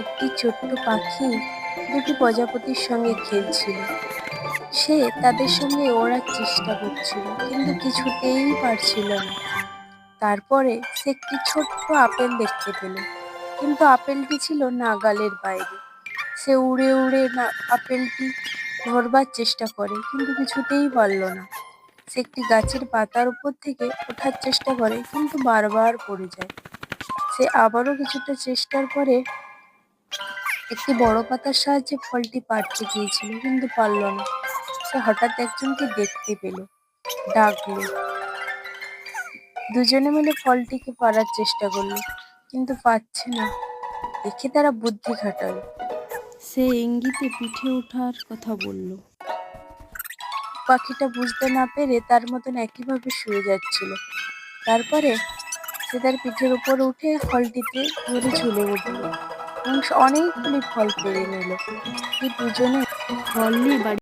একটি ছোট্ট পাখি দুটি প্রজাপতির সঙ্গে খেলছিল। সে তাদের সঙ্গে ওড়ার চেষ্টা করছিল, কিন্তু কিছুতেই পারছিল না। তারপরে সে একটি ছোট্ট আপেল দেখতে পেল, কিন্তু আপেলটি ছিল নাগালের বাইরে। সে উড়ে উড়ে আপেলটি ধরবার চেষ্টা করে, কিন্তু কিছুতেই পারল না। সে একটি গাছের পাতার উপর থেকে ওঠার চেষ্টা করে, কিন্তু বারবার পড়ে যায়। সে আবারও কিছুটা চেষ্টার পরে একটি বড় পাতার সাহায্যে ফলটি পাড়তে গিয়েছিল, কিন্তু পারল না। সে হঠাৎ একজনকে দেখতে পেল, ডাকলো। দুজনে মিলে ফলটিকে পাড়ার চেষ্টা করলো, কিন্তু পারছে না। দেখে তারা বুদ্ধি খাটালো। সে ইঙ্গিতে পিঠে ওঠার কথা বলল। পাখিটা বুঝতে না পেরে তার মতন একইভাবে শুয়ে যাচ্ছিল। তারপরে সে তার পিঠের উপর উঠে ফলটিতে ধরে ঝুলে উঠল এবং অনেকগুলি ফল পেড়ে নিল। এই দুজনে ফল নিয়ে বাড়ি